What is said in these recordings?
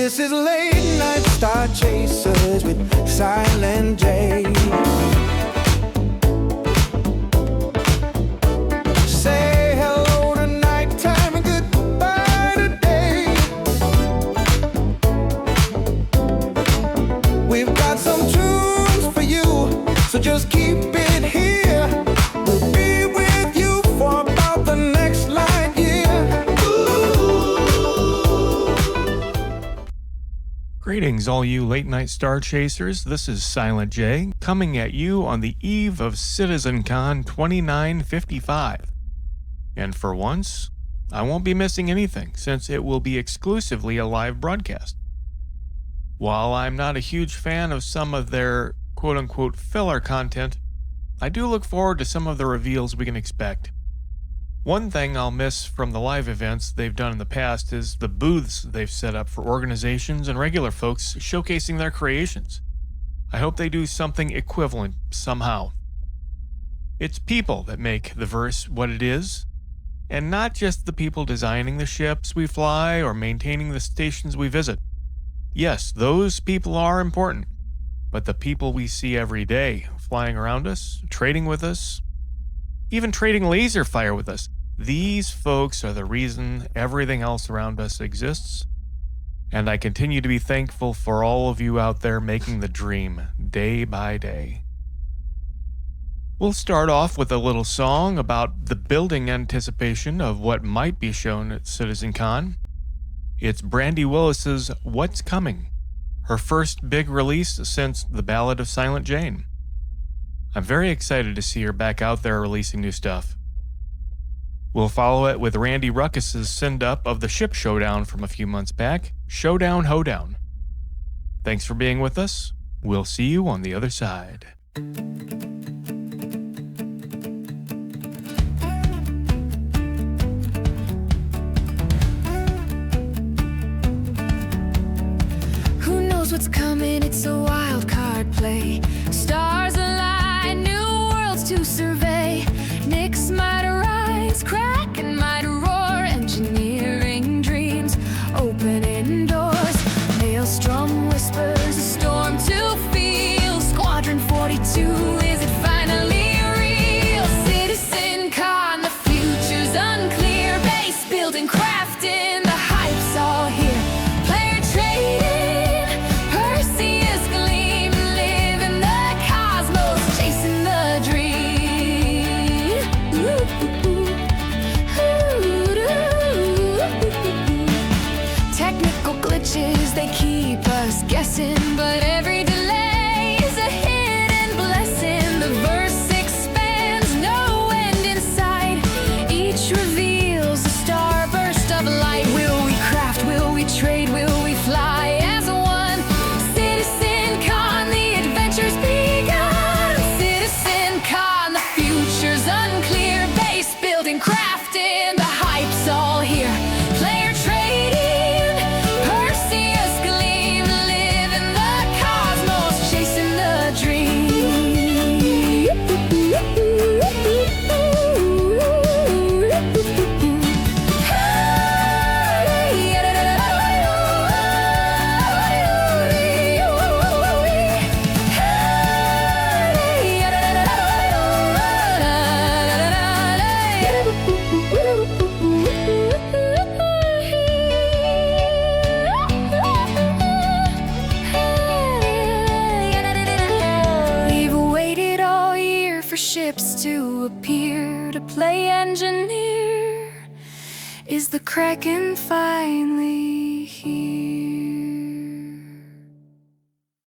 This is late night star chasers with Silent J. Say hello to nighttime and goodbye to day. We've got some tunes for you, so just keep it here. We'll be with you for about the next light year. Greetings, all you late-night star chasers. This is Silent J, coming at you on the eve of CitizenCon 2955. And for once, I won't be missing anything, since it will be exclusively a live broadcast. While I'm not a huge fan of some of their quote-unquote filler content, I do look forward to some of the reveals we can expect. One thing I'll miss from the live events they've done in the past is the booths they've set up for organizations and regular folks showcasing their creations. I hope they do something equivalent somehow. It's people that make the verse what it is, and not just the people designing the ships we fly or maintaining the stations we visit. Yes, those people are important, but the people we see every day flying around us, trading with us, even trading laser fire with us, these folks are the reason everything else around us exists, and I continue to be thankful for all of you out there making the dream day by day. We'll start off with a little song about the building anticipation of what might be shown at CitizenCon. It's Brandy Willis's What's Coming, her first big release since The Ballad of Silent Jane. I'm very excited to see her back out there releasing new stuff. We'll follow it with Randy Ruckus's send-up of the ship Showdown from a few months back, Showdown Hoedown. Thanks for being with us. We'll see you on the other side. Who knows what's coming? It's a wild card play. Stars align, new worlds to survey. Knicks might arise, Kraken might roar. Engineering dreams, opening doors. Maelstrom whispers, a storm to feel. Squadron 42, is it finally real? CitizenCon, the future's unclear. Base building, crafting, the hype's all here. Player trading, Perseus gleam. Living the cosmos, chasing the dream. Technical glitches, they keep us guessing, but every delay is a hidden blessing. The verse expands, no end in sight. Each reveals a starburst of light. Will we craft, will we trade, will we fly as one? CitizenCon, the adventure's begun. CitizenCon, the future's unclear. Base building, crafting, the hype's all here. Player trading, Perseus gleam. Living the cosmos, chasing the dream. We've waited all year for ships to appear. To play engineer, is the Kraken finally here?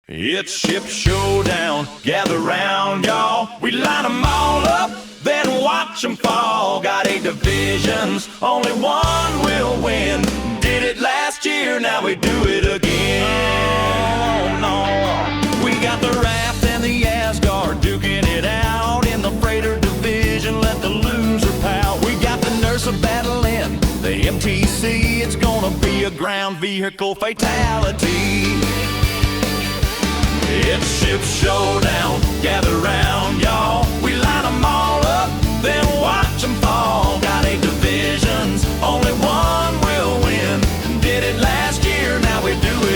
It's ship showdown, gather round, y'all. We line them all up, then watch them fall. Got 8 divisions, only one will win. Did it last year, now we do it again. Oh, no. We got the Raft and the Asgard duking it out. In the freighter division, let the loser pout. We got the nurse of battle in the MTC. It's gonna be a ground vehicle fatality. It's ship showdown, gather round, y'all. We line them all up, then watch them fall. Got 8 divisions, only one will win. Did it last year, now we do it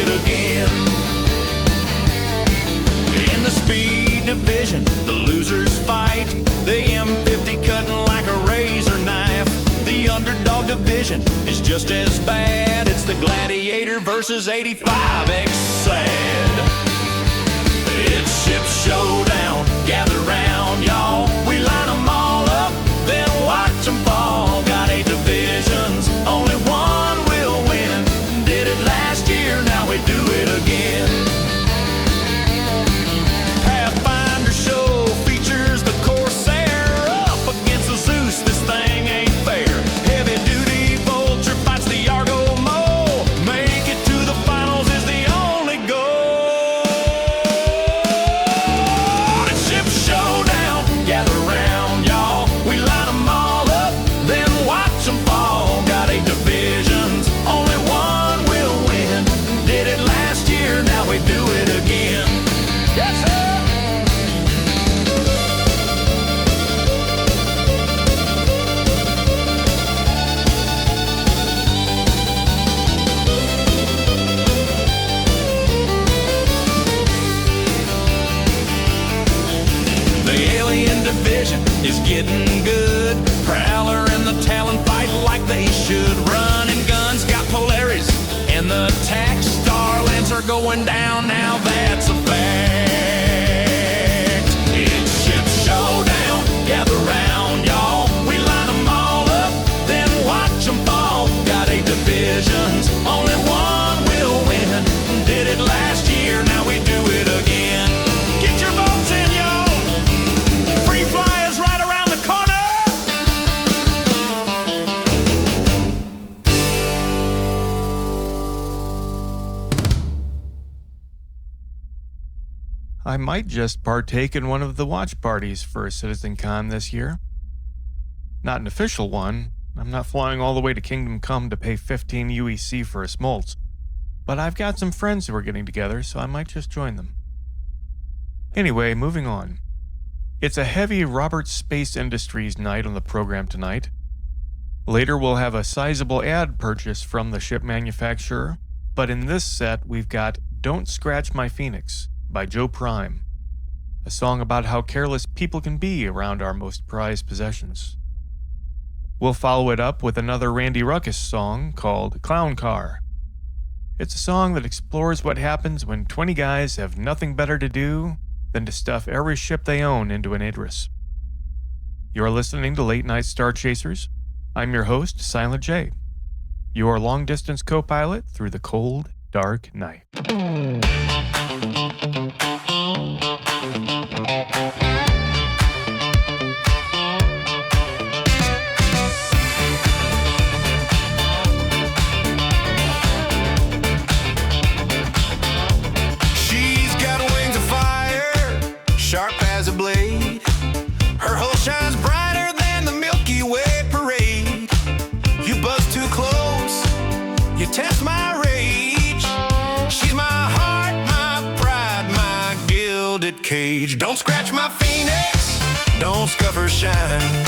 Division is just as bad. It's the Gladiator versus 85 X-Sad. It's Ship Showdown, gather round, y'all. We line them all up, then watch them fall. Got 8 divisions, only one will win. Did it last year, now we do it again. Pathfinder show features the Corsair up against the Zeus. This thing ain't fair. Heavy duty Vulture fights the Argo Mo. Make it to the finals is the only goal. It's Ship Showdown, gather round, y'all. We line them all up, then watch them fall. Got 8 divisions, only one will win. Did it last year, now we do it again. Yes, sir. The Alien Division is getting good. Prowler and the Talon fight like they should. Running guns got Polaris, and the Tax Starlands are going down. Now that's a fact. It's Ship Showdown, gather round, y'all. We line them all up, then watch them fall. Got 8 divisions, only one will win. Did it last year, now we do it again. Get your votes in, y'all. Free fly is right around the corner. I might just partake in one of the watch parties for CitizenCon this year. Not an official one. I'm not flying all the way to Kingdom Come to pay 15 UEC for a smoltz. But I've got some friends who are getting together, so I might just join them. Anyway, moving on. It's a heavy Roberts Space Industries night on the program tonight. Later we'll have a sizable ad purchase from the ship manufacturer, but in this set we've got Don't Scratch My Phoenix by Joe Prime, a song about how careless people can be around our most prized possessions. We'll follow it up with another Randy Ruckus song called Clown Car. It's a song that explores what happens when 20 guys have nothing better to do than to stuff every ship they own into an Idris. You're listening to Late Night Star Chasers. I'm your host, Silent J, your long-distance co-pilot through the cold, dark night. She's got wings of fire, sharp as a blade. Her hull shines brighter than the Milky Way parade. You buzz too close, you test my rage. She's my heart, my pride, my gilded cage. Don't scratch my phoenix, don't scuff her shine.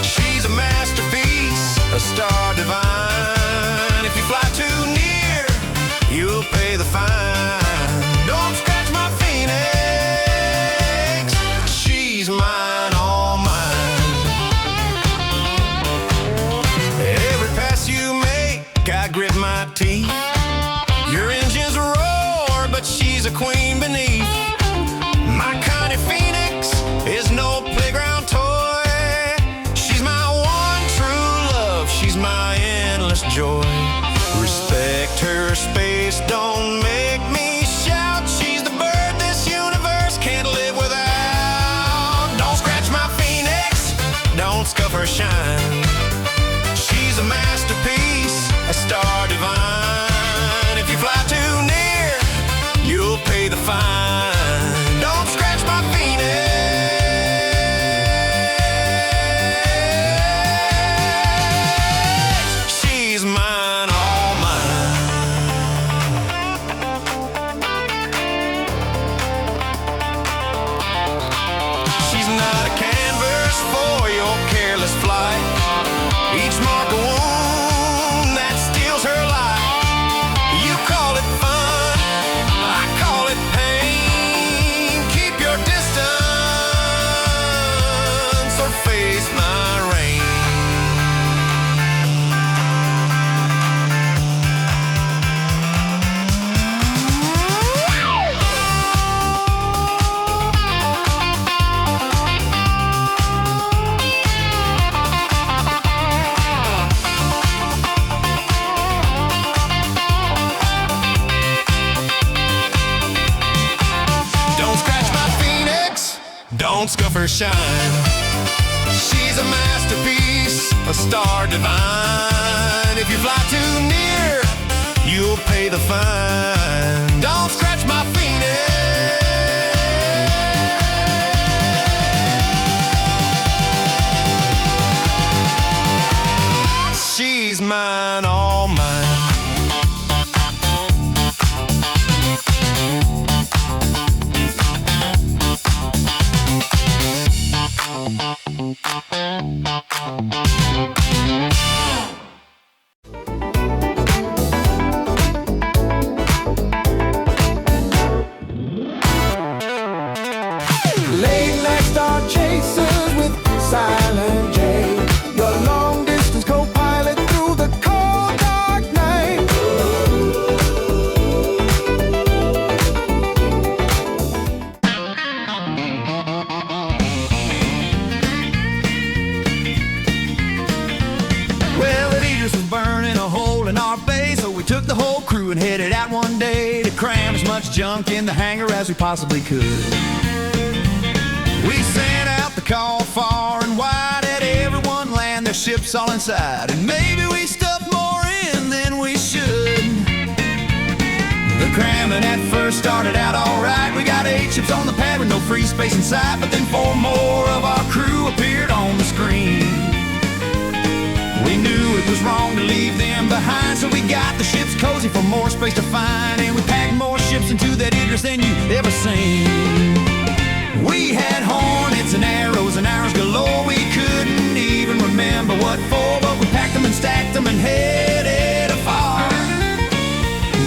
She's a masterpiece, a star divine. If you fly too near, you'll pay the fine. Don't scratch my phoenix, she's mine, all mine. Every pass you make, I grit my teeth. Your engines roar, but she's a queen beneath. My Connie Phoenix is no playground toy. She's my one true love, she's my endless joy. Respect her space, don't make me shout. She's the bird this universe can't live without. Don't scratch my phoenix, don't scuff her shine. She's a masterpiece, a star divine. If you fly too near, you'll pay the fine. Don't scratch my phoenix, she's mine, all mine. She's not a canvas for your careless flight. don't scuff her shine. She's a masterpiece, a star divine. If you fly too near, you'll pay the fine. Don't scratch my phoenix. She's mine, all mine. Late night star chasers with Silent J, your long distance co-pilot through the cold dark night. Well, the Idris was burning a hole in our bay, so we took the whole crew and headed out one day to cram as much junk in the hangar as we possibly could. We sent out the call far and wide, had everyone land their ships all inside, and maybe we stuffed more in than we should. The cramming at first started out alright. We got 8 ships on the pad with no free space in sight, but then 4 more of our crew appeared on the screen. We knew it was wrong to leave them behind, so we got the ships cozy for more space to find, and we packed more ships into that Idris than you ever seen. We had hornets and arrows and arrows galore. We couldn't even remember what for, but we packed them and stacked them and headed afar.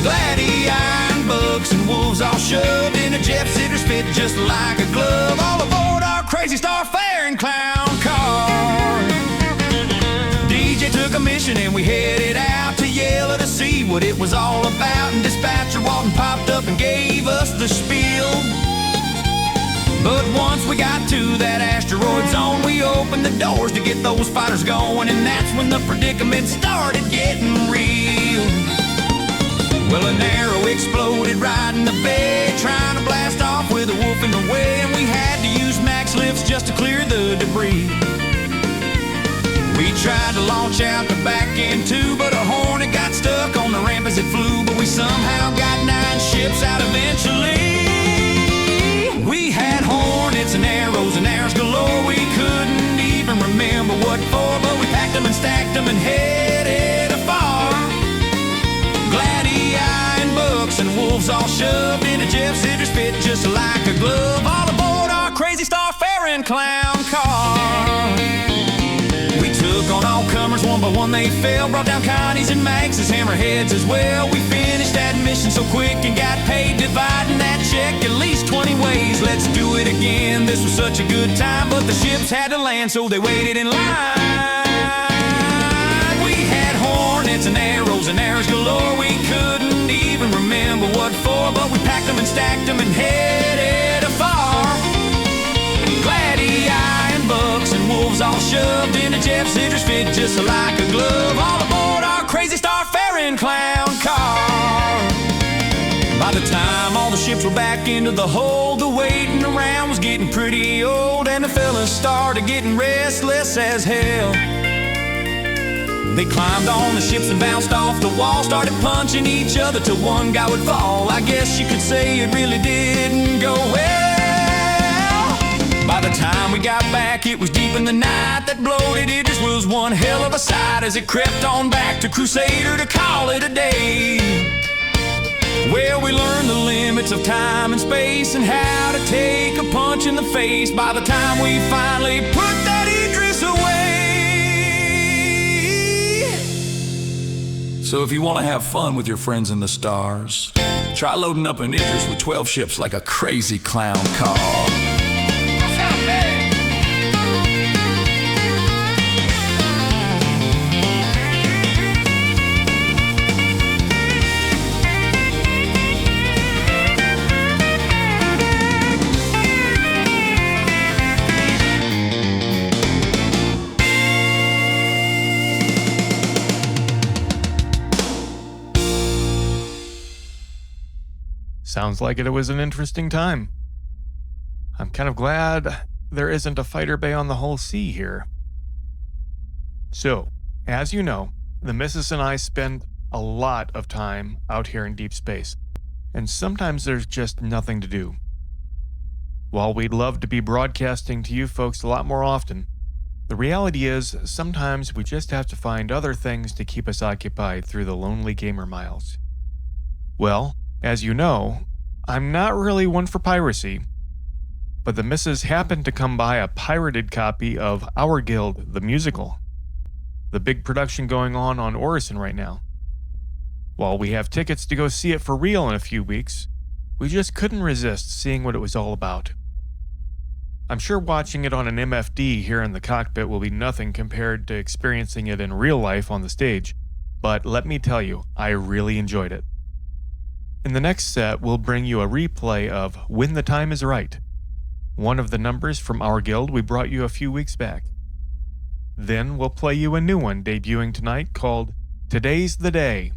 Gladdy, iron bucks and wolves all shoved into Jeff's Idris, fit just like a glove, all aboard our crazy star fair and clown car. DJ took a mission and we headed out to Yellow to see what it was all about, and dispatcher Walton popped up and gave us the spiel. But once we got to that asteroid zone, we opened the doors to get those fighters going, and that's when the predicament started getting real. Well, an arrow exploded right in the bay, trying to blast off with a wolf in the way, and we had to use max lifts just to clear the debris. We tried to launch out the back end too, but a hornet got stuck on the ramp as it flew, but we somehow got 9 ships out eventually. We had hornets and arrows galore. We couldn't even remember what for, but we packed them and stacked them and headed afar. Gladdy, iron bucks and wolves all shoved into Jeff's Idris, fit just like a glove, all aboard our crazy star fair and clown car. We took on all comers one by one, they fell, brought down Connie's and Max's hammerheads as well. We finished that mission so quick and got paid, dividing that check at least 20 ways. Let's do it again, this was such a good time, but the ships had to land so they waited in line. We had hornets and arrows galore. We couldn't even remember what for, but we packed them and stacked them and headed afar. Gladdy, iron bucks and wolves all shoved into Jeff's Idris, fit just like a glove, all aboard our crazy star fair and clown car. By the time all the ships were back into the hold, the waiting around was getting pretty old, and the fellas started getting restless as hell. They climbed on the ships and bounced off the wall, started punching each other till one guy would fall. I guess you could say it really didn't go well. By the time we got back, it was deep in the night. That bloated Idris was one hell of a sight as it crept on back to Crusader to call it a day. Well, we learned the limits of time and space and how to take a punch in the face by the time we finally put that Idris away. So if you want to have fun with your friends in the stars, try loading up an Idris with 12 ships like a crazy clown car. Sounds like it was an interesting time. I'm kind of glad there isn't a fighter bay on the whole sea here. So, as you know, the missus and I spend a lot of time out here in deep space, and sometimes there's just nothing to do. While we'd love to be broadcasting to you folks a lot more often, the reality is sometimes we just have to find other things to keep us occupied through the lonely gamer miles. Well, as you know, I'm not really one for piracy, but the missus happened to come by a pirated copy of Our Guild, the musical, the big production going on Orison right now. While we have tickets to go see it for real in a few weeks, we just couldn't resist seeing what it was all about. I'm sure watching it on an MFD here in the cockpit will be nothing compared to experiencing it in real life on the stage, but let me tell you, I really enjoyed it. In the next set, we'll bring you a replay of When the Time is Right, one of the numbers from Our Guild we brought you a few weeks back. Then we'll play you a new one debuting tonight called Today's the Day.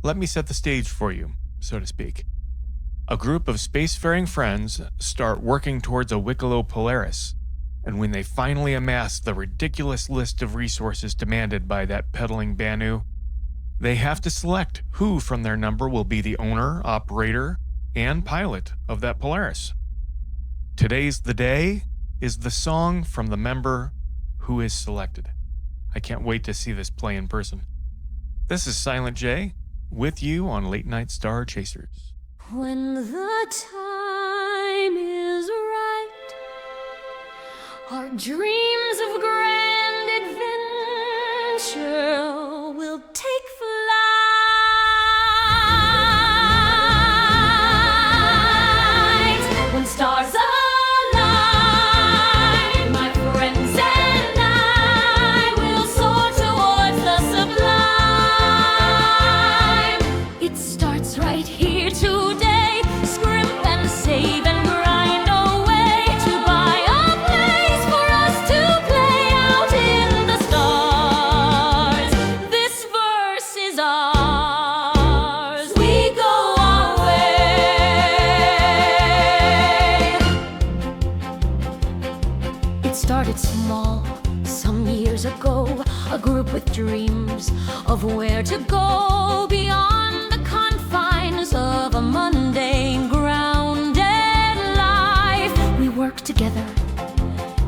Let me set the stage for you, so to speak. A group of spacefaring friends start working towards a Wikelo Polaris, and when they finally amass the ridiculous list of resources demanded by that peddling Banu, they have to select who from their number will be the owner, operator, and pilot of that Polaris. Today's the Day is the song from the member who is selected. I can't wait to see this play in person. This is Silent J, with you on Late Night Star Chasers. When the time is right, our dreams of grand adventure will take flight. When stars align, my friends and I will soar towards the sublime. It starts right here today. Scrimp and save and grind away to buy a place for us to play out in the stars. This verse is ours. We go our way. It started small some years ago, a group with dreams of where to go beyond the confines of a mundane, grounded life. We work together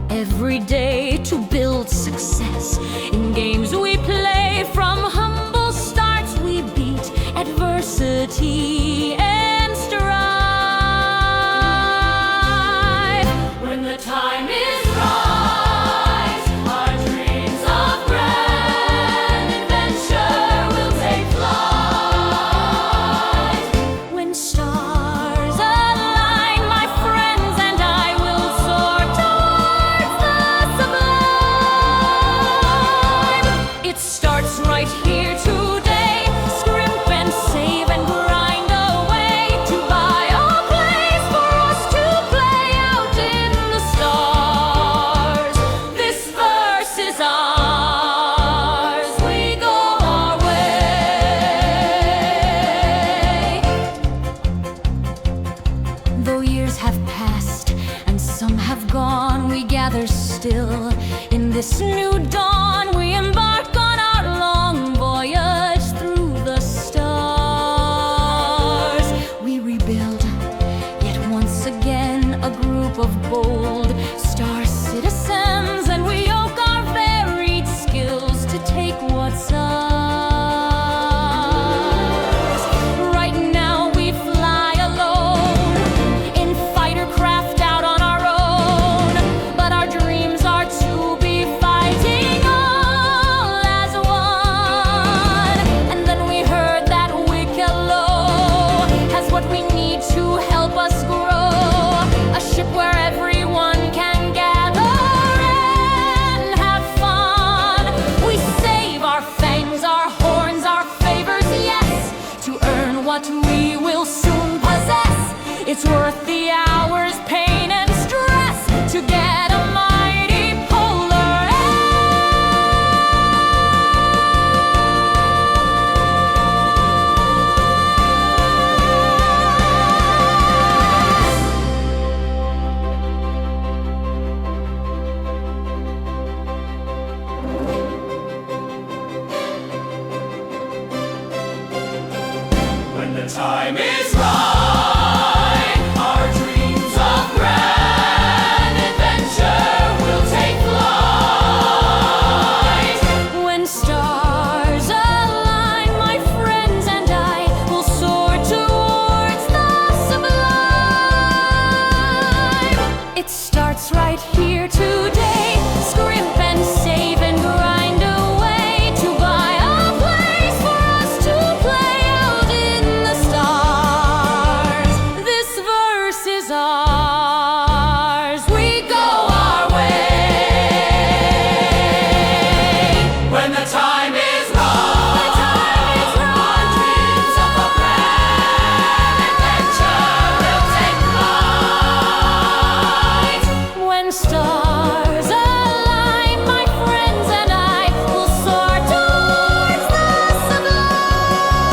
every day to build success in games we play. From humble starts we beat adversity and strive. When the time is right, our dreams of grand adventure will take flight. When stars align, my friends and I will soar towards the sublime. It starts right here today. Scrimp and save and grind away to buy a place for us to play out in the stars. This verse is ours. We go our way. Though years have passed and some have gone, we gather still in this new dawn. We embark on our long voyage through the stars. We rebuild yet once again a group of bold star citizens, and we yoke our varied skills to take what's ours. Right now we fly alone in fighter craft out on our own, but our dreams are to be fighting all as one. And then we heard that Wikelo has what we need to help us grow, a ship where everyone can gather and have fun. We save our fangs, our horns, our favors, yes, to earn what we will soon possess. It's worth the hours, pain, and stress to get a mighty polar the time is right, our dreams of grand adventure will take flight. When stars align, my friends and I will soar towards the sublime. It starts right here today. Scrimp and save and grind away to buy a place for us to play out in the stars. This verse is ours. We go our way. When the time is right, our dreams of a grand adventure will take flight. When stars align, my friends and I will soar towards the sublime.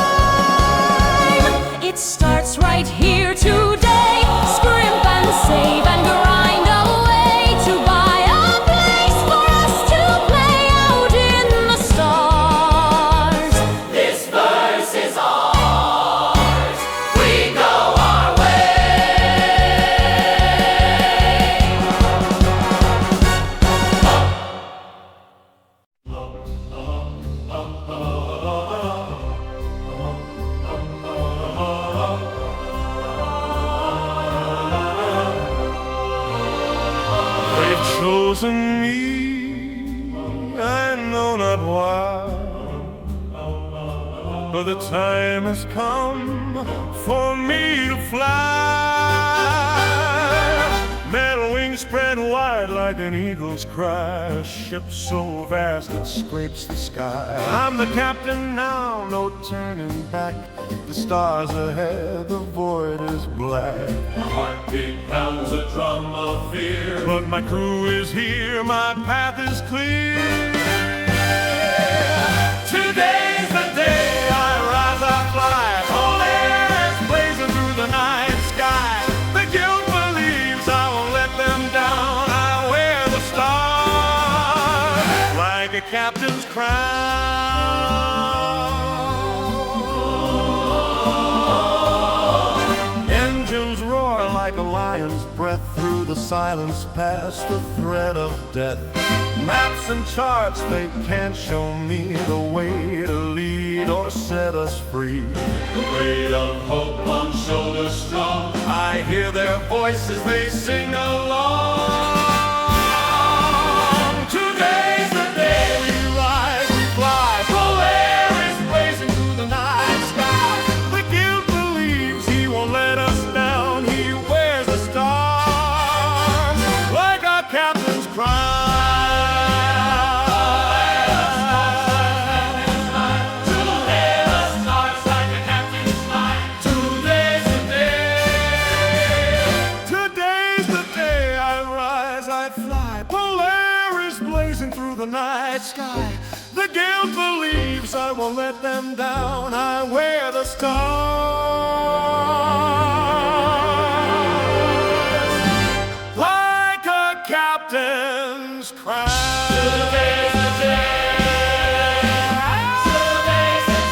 It starts right here today. Scrimp and save and grind away to buy a place for us to play out in the stars. This verse is ours. We go our way. They've chosen me, I know not why, but the time has come for me to fly. Metal wings spread wide like an eagle's cry, a ship so vast it scrapes the sky. I'm the captain now, no turning back. The stars ahead, the void is black. Heartbeat pounds a drum of fear. But my crew is here, my path is clear. Today's the day I rise, I fly. Polaris blazing through the night sky. The guilt believes I won't let them down. I wear the stars like a captain's crown. Engines roar like a lion's breath through the silence past the threat of death. Maps and charts, they can't show me the way to lead or set us free. The weight of hope on shoulders strong. I hear their voices, they sing along. Today's the day we rise, we fly. Polaris blazing through the night sky. The guilt believes he won't let us down. He wears the stars like our captain's crown. Today's the day I rise, I fly. Polaris blazing through the night sky. The guilt believes I won't let them down. I wear the stars like a captain's crown. Today's the day. Today's the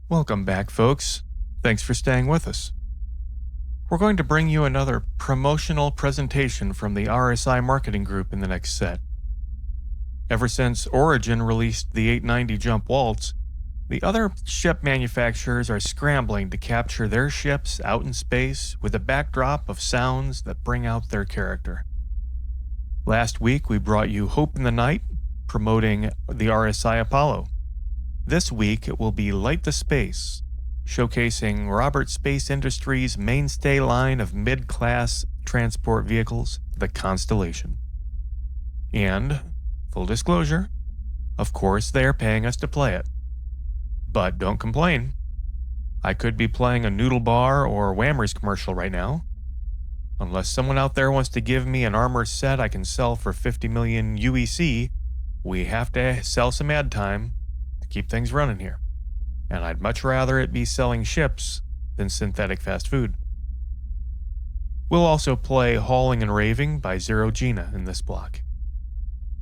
Welcome back, folks. Thanks for staying with us. We're going to bring you another promotional presentation from the RSI Marketing Group in the next set. Ever since Origin released the 890 Jump Waltz, the other ship manufacturers are scrambling to capture their ships out in space with a backdrop of sounds that bring out their character. Last week, we brought you Hope in the Night, promoting the RSI Apollo. This week, it will be Light the Space, showcasing Robert Space Industries' mainstay line of mid-class transport vehicles, the Constellation. And, full disclosure, of course they are paying us to play it. But don't complain. I could be playing a Noodle Bar or Whammers commercial right now. Unless someone out there wants to give me an armor set I can sell for 50 million UEC, we have to sell some ad time to keep things running here. And I'd much rather it be selling ships than synthetic fast food. We'll also play Hauling and Raving by Zero Gina in this block.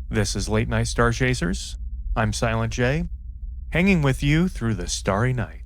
This is Late Night Star Chasers. I'm Silent J, hanging with you through the starry night.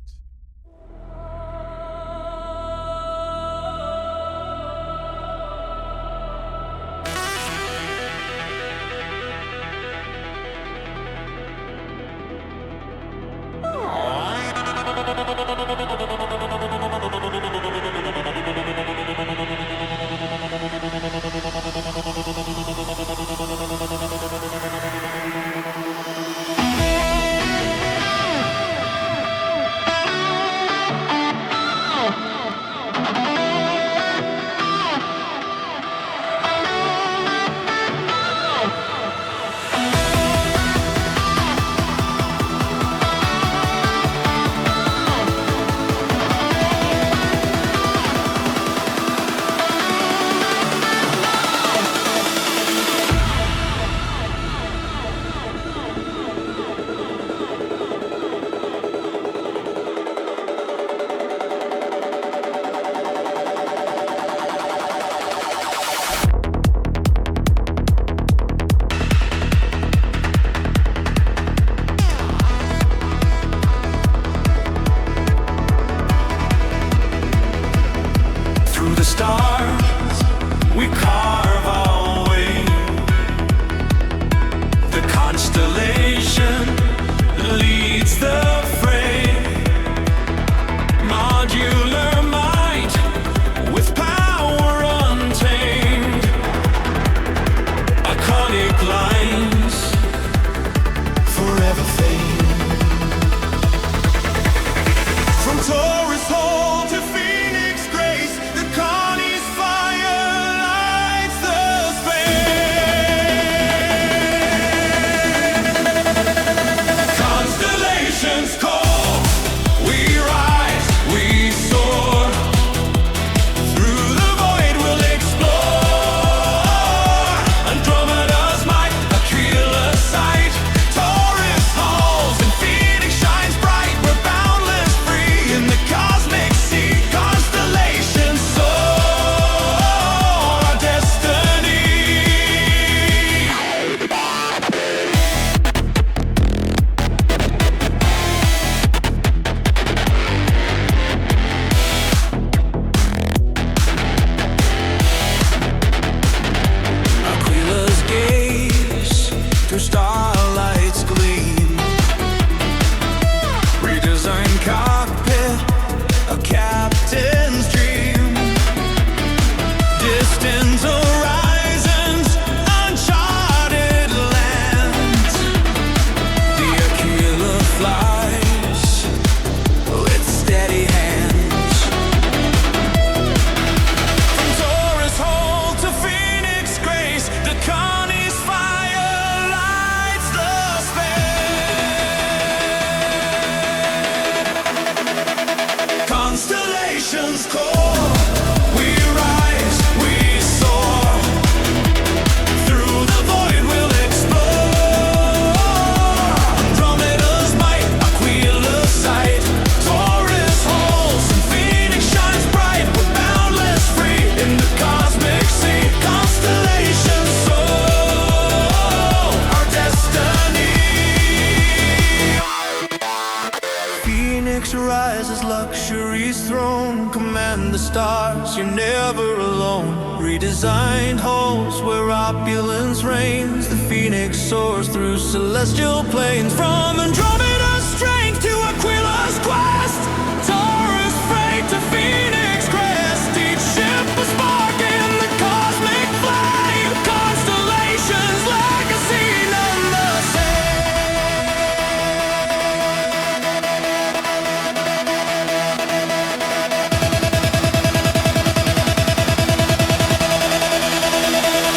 Redesigned halls where opulence reigns. The phoenix soars through celestial plains. From Andromeda's strength to Aquila's quest, Taurus freight to Phoenix crest. Each ship a spark in the cosmic flame. Constellations legacy none the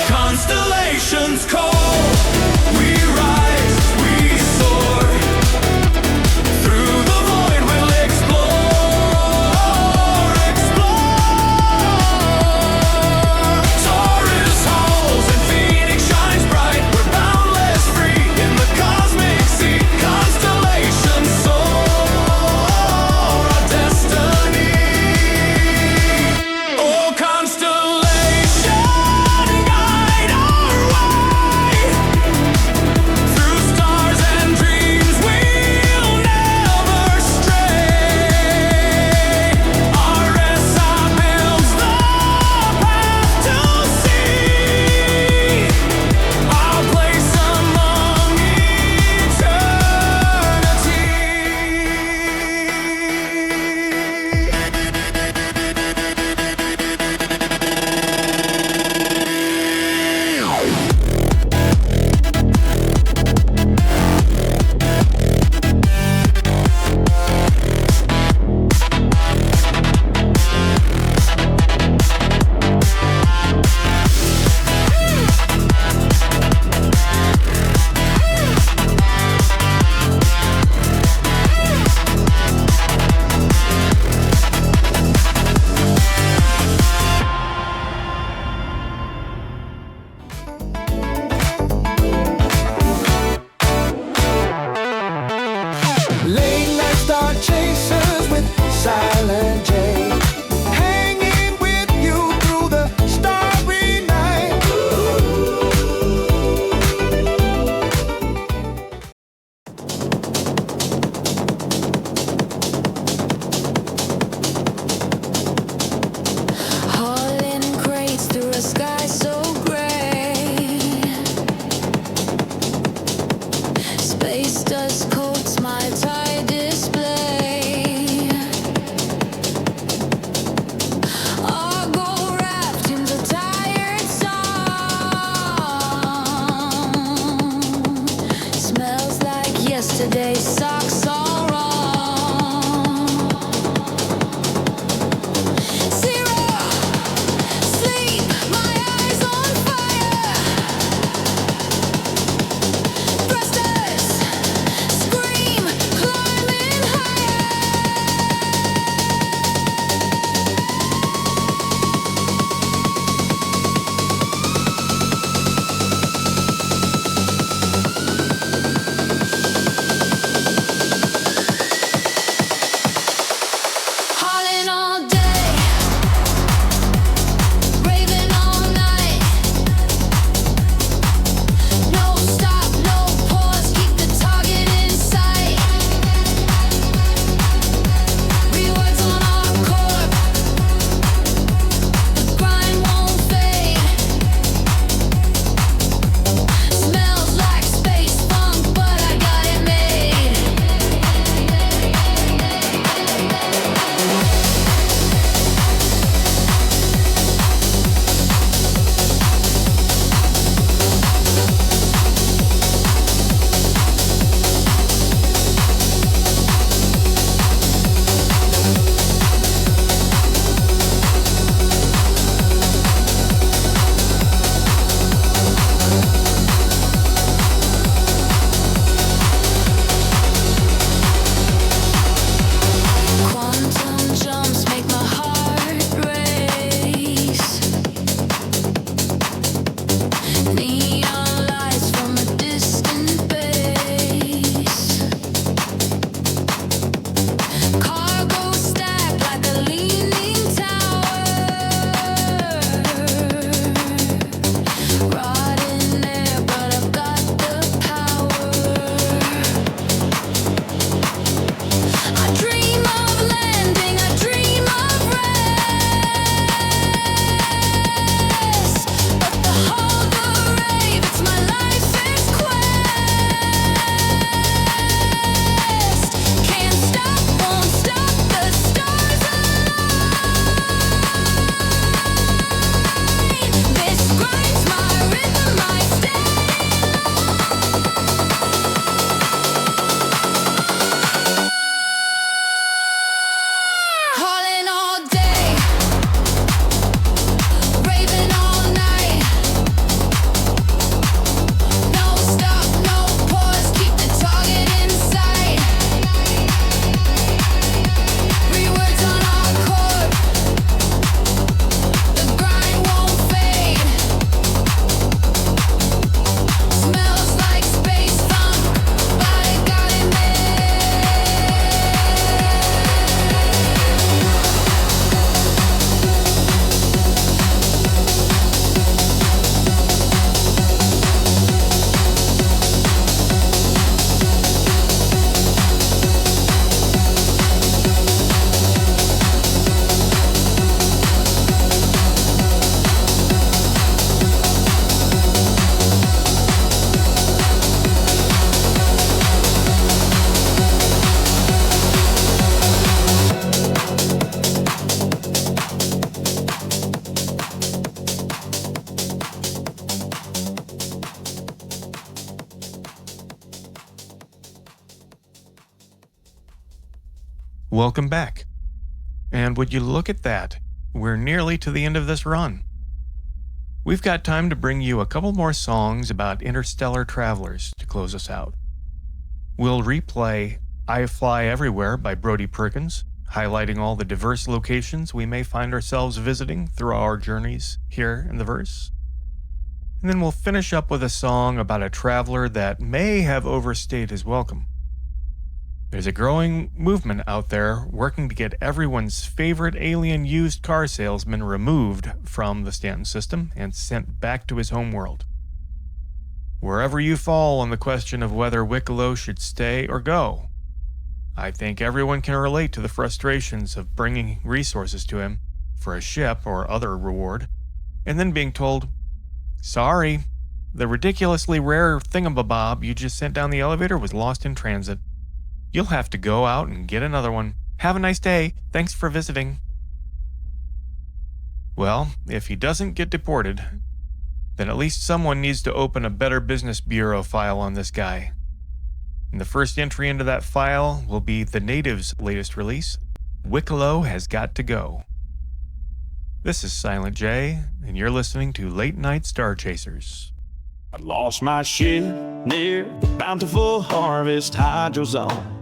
Constellations call, we rise, we soar. Welcome back. And would you look at that, we're nearly to the end of this run. We've got time to bring you a couple more songs about interstellar travelers to close us out. We'll replay I Fly Everywhere by Brody Perkins, highlighting all the diverse locations we may find ourselves visiting through our journeys here in the verse. And then we'll finish up with a song about a traveler that may have overstayed his welcome. There's a growing movement out there working to get everyone's favorite alien used car salesman removed from the Stanton system and sent back to his homeworld. Wherever you fall on the question of whether Wikelo should stay or go, I think everyone can relate to the frustrations of bringing resources to him for a ship or other reward, and then being told, "Sorry, the ridiculously rare thingamabob you just sent down the elevator was lost in transit. You'll have to go out and get another one. Have a nice day. Thanks for visiting." Well, if he doesn't get deported, then at least someone needs to open a Better Business Bureau file on this guy. And the first entry into that file will be the Native's latest release, Wikelo Has Got to Go. This is Silent J, and you're listening to Late Night Star Chasers. I lost my ship near the bountiful harvest hydro zone.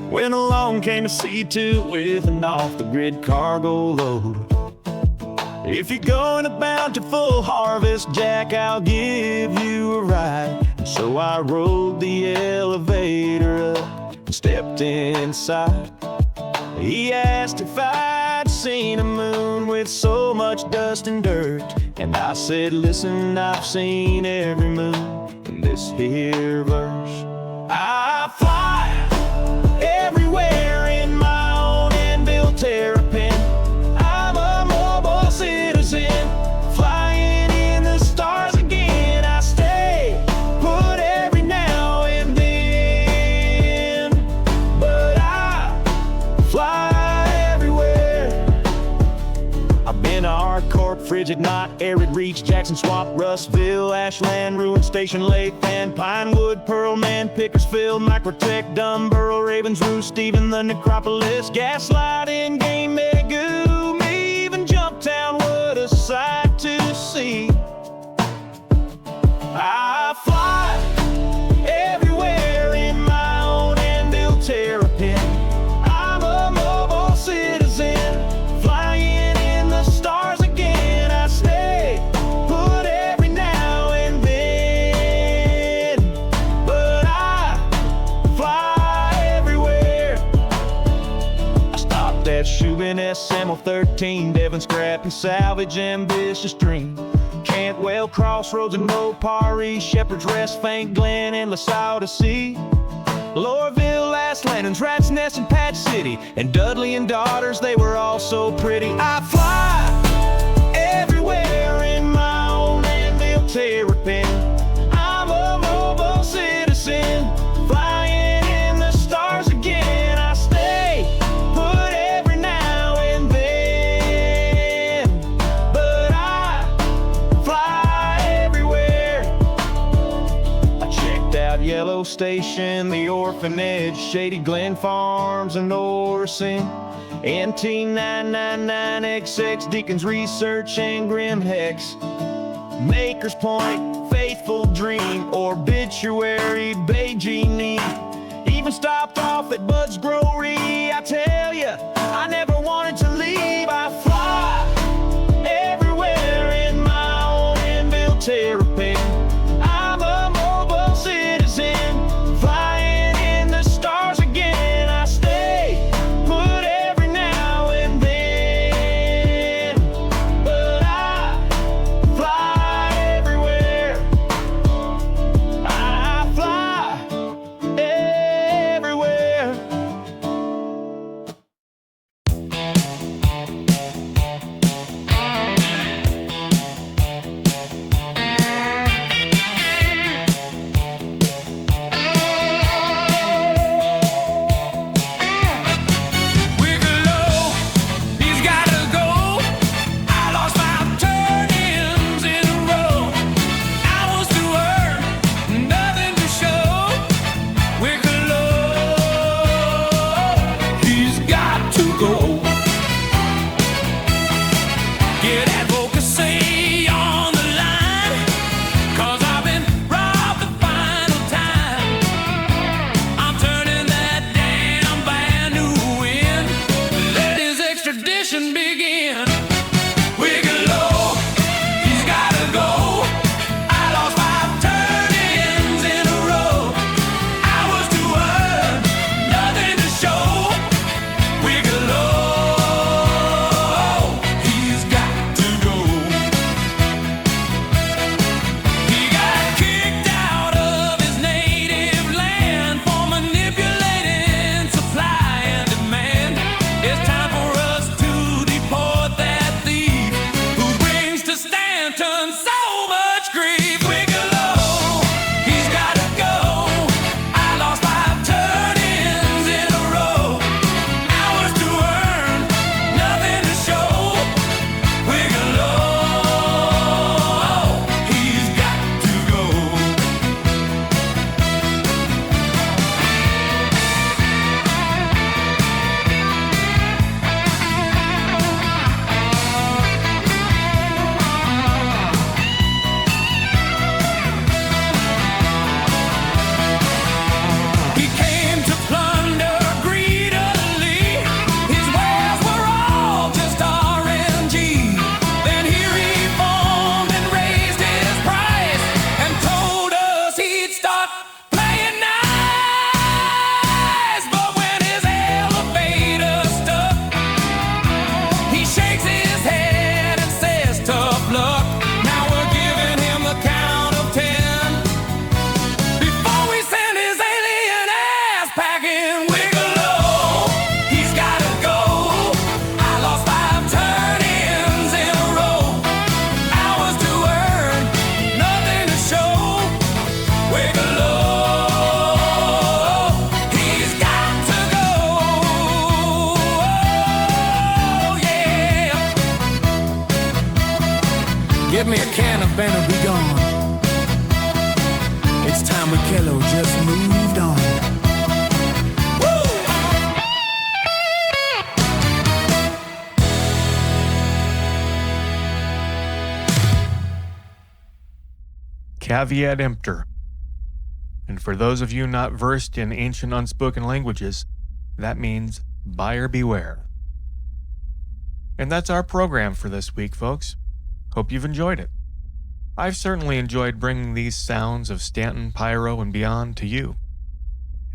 When along came a C2 with an off-the-grid cargo load. If you're going to bountiful harvest, Jack, I'll give you a ride. So I rode the elevator up and stepped inside. He asked if I'd seen a moon with so much dust and dirt, and I said, "Listen, I've seen every moon in this here verse. I fly everywhere in my own and-built terrapin. I'm a mobile citizen, flying in the stars again. I stay put every now and then, but I fly everywhere. I've been to Hardcorp, Frigid Knot, Arid Reach, Jackson Swamp, Russville, Ashland, Ruin Station, Lake Bend, Pinewood, Pearlman, Pickersfield, Microtech, Dunborough, Ravens Roost, even the Necropolis, Gaslighting, Game Megoo, me even Jumptown, what a sight to see. I fly everywhere in my own and-built terrapin. I'm a mobile citizen, flying in the stars again. I stay put every now and then, but I fly everywhere. I stopped at Shubin SMO13, Devon Scrappy Salvage, Ambitious Dream, Cantwell, Crossroads, and Mopari, Shepherd's Rest, Faint Glen, and LaSalle to Sea, Loreville, Last Landings, Rat's Nest, and Patch City, and Dudley and Daughters, they were all so pretty. I fly everywhere in my own and-built terrapin. I'm a mobile citizen, flying in the stars again. I stay put every now and then, but I fly everywhere. I checked out Yellow Station, the Orphanage, Shady Glen Farms, and Orson, NT999XX, Deacon's Research, and Grim Hex, Maker's Point, Faithful Dream, Obituary, Bay Genie, even stopped off at Bud's Growery. I tell ya, I never wanted to leave. I fly everywhere in my own and-built terrapin. I'm a mobile citizen, flying in the stars again. I stay put every now and then, but I fly everywhere. I fly everywhere. Give me a can of Ben and be gone. It's time Wikelo just moved on. Caveat emptor. And for those of you not versed in ancient unspoken languages, that means buyer beware. And that's our program for this week, folks. Hope you've enjoyed it. I've certainly enjoyed bringing these sounds of Stanton, Pyro, and beyond to you.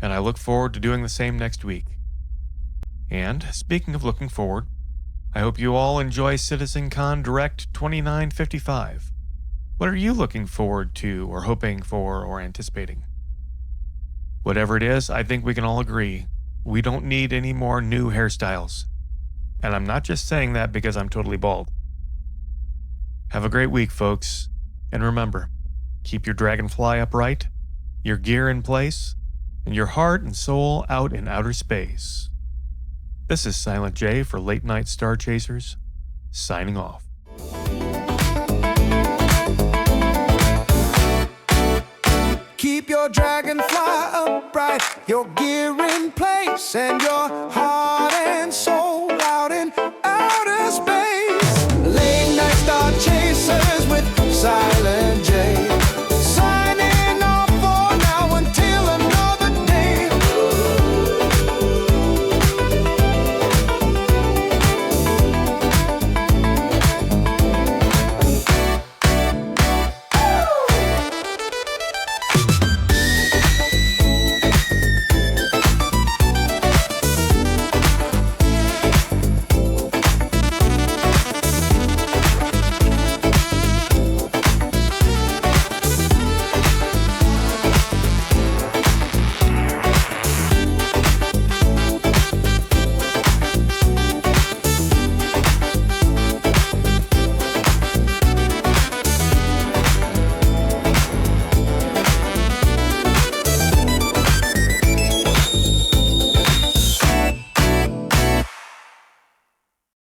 And I look forward to doing the same next week. And speaking of looking forward, I hope you all enjoy CitizenCon Direct 2955. What are you looking forward to, or hoping for, or anticipating? Whatever it is, I think we can all agree, we don't need any more new hairstyles. And I'm not just saying that because I'm totally bald. Have a great week, folks. And remember, keep your dragonfly upright, your gear in place, and your heart and soul out in outer space. This is Silent J for Late Night Star Chasers, signing off. Keep your dragonfly upright, your gear in place, and your heart and soul out in